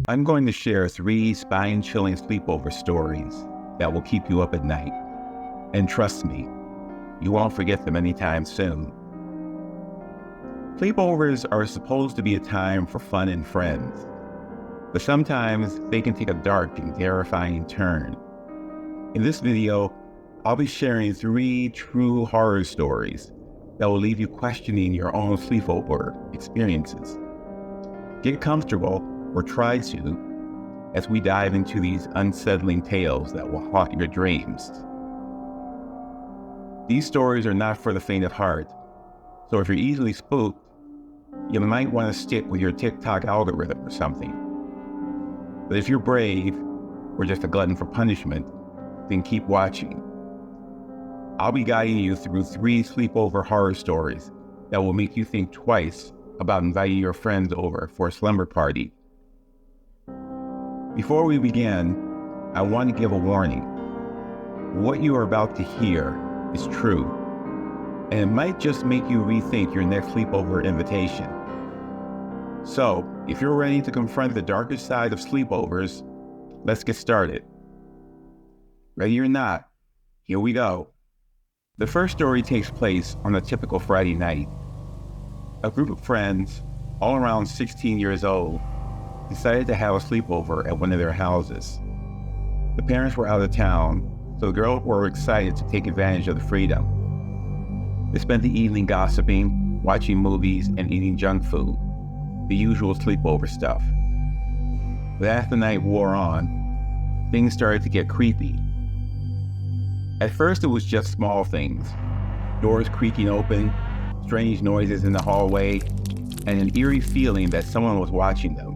I'm going to share 3 spine-chilling sleepover stories that will keep you up at night. And trust me, you won't forget them anytime soon. Sleepovers are supposed to be a time for fun and friends, but sometimes they can take a dark and terrifying turn. In this video, I'll be sharing 3 true horror stories that will leave you questioning your own sleepover experiences. Get comfortable, or try to, as we dive into these unsettling tales that will haunt your dreams. These stories are not for the faint of heart, so if you're easily spooked, you might want to stick with your TikTok algorithm or something. But if you're brave, or just a glutton for punishment, then keep watching. I'll be guiding you through 3 sleepover horror stories that will make you think twice about inviting your friends over for a slumber party. Before we begin, I want to give a warning. What you are about to hear is true, and it might just make you rethink your next sleepover invitation. So, if you're ready to confront the darker side of sleepovers, let's get started. Ready or not, here we go. The first story takes place on a typical Friday night. A group of friends, all around 16 years old, decided to have a sleepover at one of their houses. The parents were out of town, so the girls were excited to take advantage of the freedom. They spent the evening gossiping, watching movies, and eating junk food, the usual sleepover stuff. But as the night wore on, things started to get creepy. At first it was just small things, doors creaking open, strange noises in the hallway, and an eerie feeling that someone was watching them.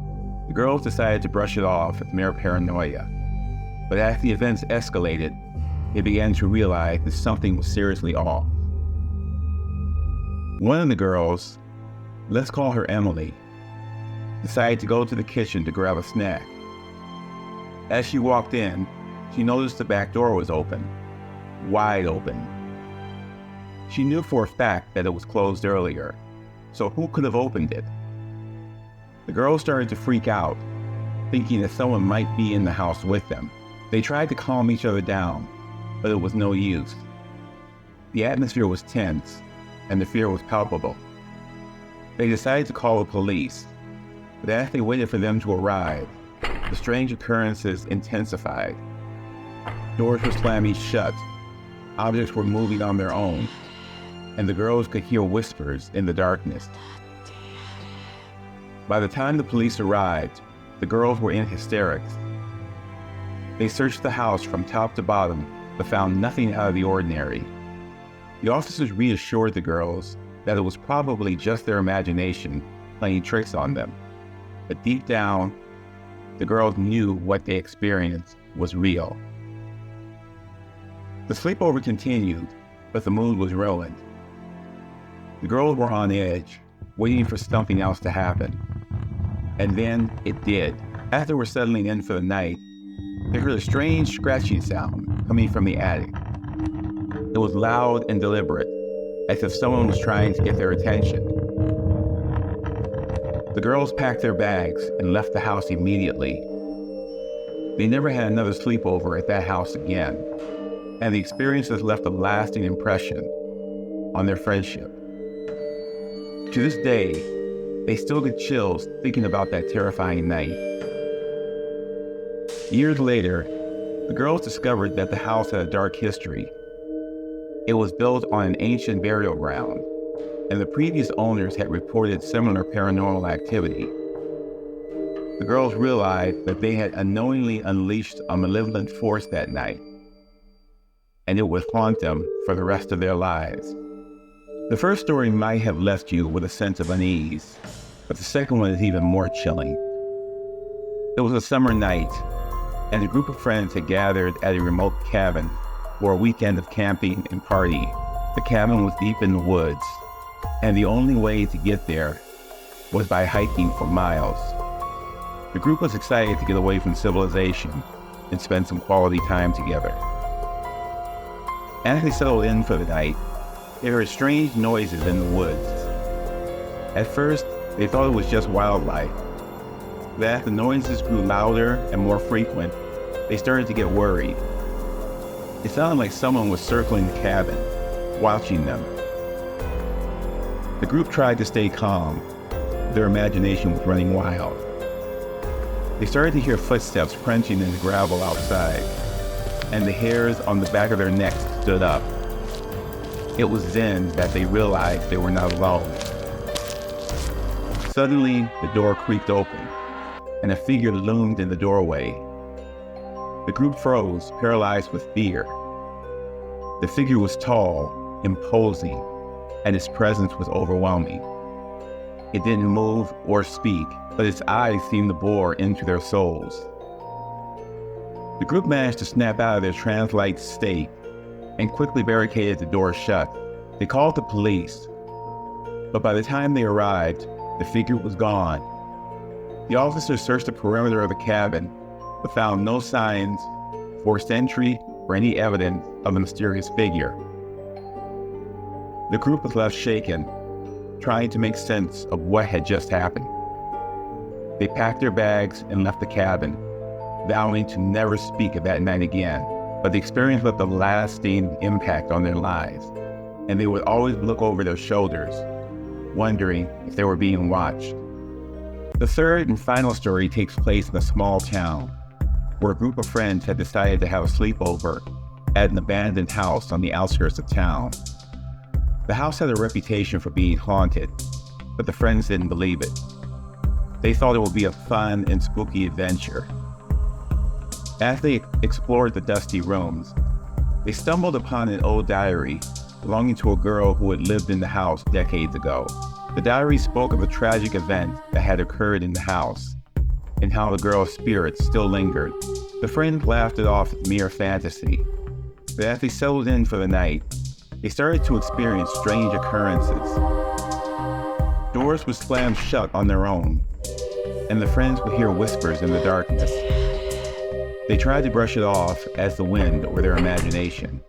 The girls decided to brush it off as mere paranoia. But as the events escalated, they began to realize that something was seriously off. One of the girls, let's call her Emily, decided to go to the kitchen to grab a snack. As she walked in, she noticed the back door was open, wide open. She knew for a fact that it was closed earlier, so who could have opened it? The girls started to freak out, thinking that someone might be in the house with them. They tried to calm each other down, but it was no use. The atmosphere was tense, and the fear was palpable. They decided to call the police, but as they waited for them to arrive, the strange occurrences intensified. Doors were slamming shut, objects were moving on their own, and the girls could hear whispers in the darkness. By the time the police arrived, the girls were in hysterics. They searched the house from top to bottom, but found nothing out of the ordinary. The officers reassured the girls that it was probably just their imagination playing tricks on them. But deep down, the girls knew what they experienced was real. The sleepover continued, but the mood was ruined. The girls were on edge, waiting for something else to happen. And then it did. As they were settling in for the night, they heard a strange scratching sound coming from the attic. It was loud and deliberate, as if someone was trying to get their attention. The girls packed their bags and left the house immediately. They never had another sleepover at that house again, and the experiences left a lasting impression on their friendship. To this day, they still get chills thinking about that terrifying night. Years later, the girls discovered that the house had a dark history. It was built on an ancient burial ground, and the previous owners had reported similar paranormal activity. The girls realized that they had unknowingly unleashed a malevolent force that night, and it would haunt them for the rest of their lives. The first story might have left you with a sense of unease, but the second one is even more chilling. It was a summer night, and a group of friends had gathered at a remote cabin for a weekend of camping and partying. The cabin was deep in the woods, and the only way to get there was by hiking for miles. The group was excited to get away from civilization and spend some quality time together. As they settled in for the night, they heard strange noises in the woods. At first, they thought it was just wildlife, But as the noises grew louder and more frequent, they started to get worried. It sounded like someone was circling the cabin, watching them. The group tried to stay calm. Their imagination was running wild. They started to hear footsteps crunching in the gravel outside, and the hairs on the back of their necks stood up. It was then that they realized they were not alone. Suddenly, the door creaked open, and a figure loomed in the doorway. The group froze, paralyzed with fear. The figure was tall, imposing, and its presence was overwhelming. It didn't move or speak, but its eyes seemed to bore into their souls. The group managed to snap out of their trance-like state and quickly barricaded the door shut. They called the police, but by the time they arrived, the figure was gone. The officers searched the perimeter of the cabin, but found no signs, forced entry, or any evidence of a mysterious figure. The group was left shaken, trying to make sense of what had just happened. They packed their bags and left the cabin, vowing to never speak of that night again. But the experience left a lasting impact on their lives, and they would always look over their shoulders, wondering if they were being watched. The third and final story takes place in a small town, where a group of friends had decided to have a sleepover at an abandoned house on the outskirts of town. The house had a reputation for being haunted, but the friends didn't believe it. They thought it would be a fun and spooky adventure. As they explored the dusty rooms, they stumbled upon an old diary belonging to a girl who had lived in the house decades ago. The diary spoke of a tragic event that had occurred in the house, and how the girl's spirit still lingered. The friends laughed it off as mere fantasy, but as they settled in for the night, they started to experience strange occurrences. Doors would slam shut on their own, and the friends would hear whispers in the darkness. They tried to brush it off as the wind or their imagination,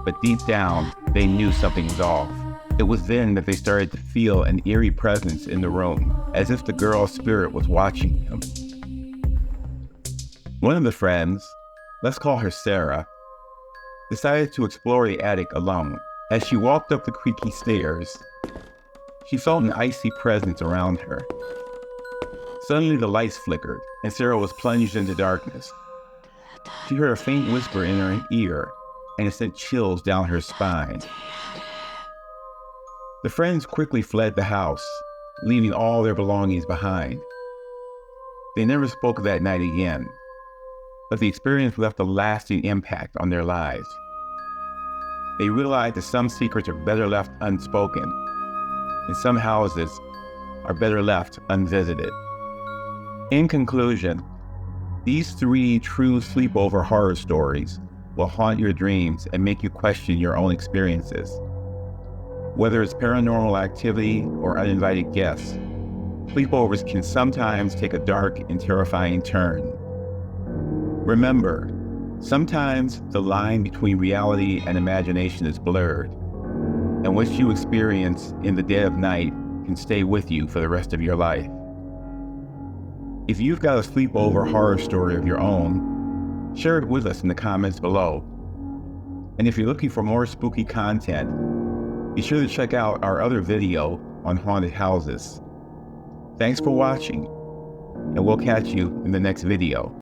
but deep down, they knew something was off. It was then that they started to feel an eerie presence in the room, as if the girl's spirit was watching them. One of the friends, let's call her Sarah, decided to explore the attic alone. As she walked up the creaky stairs, she felt an icy presence around her. Suddenly the lights flickered, and Sarah was plunged into darkness. She heard a faint whisper in her ear, and it sent chills down her spine. The friends quickly fled the house, leaving all their belongings behind. They never spoke of that night again, but the experience left a lasting impact on their lives. They realized that some secrets are better left unspoken, and some houses are better left unvisited. In conclusion, these 3 true sleepover horror stories will haunt your dreams and make you question your own experiences. Whether it's paranormal activity or uninvited guests, sleepovers can sometimes take a dark and terrifying turn. Remember, sometimes the line between reality and imagination is blurred, and what you experience in the dead of night can stay with you for the rest of your life. If you've got a sleepover horror story of your own, share it with us in the comments below. And if you're looking for more spooky content, be sure to check out our other video on haunted houses. Thanks for watching, and we'll catch you in the next video.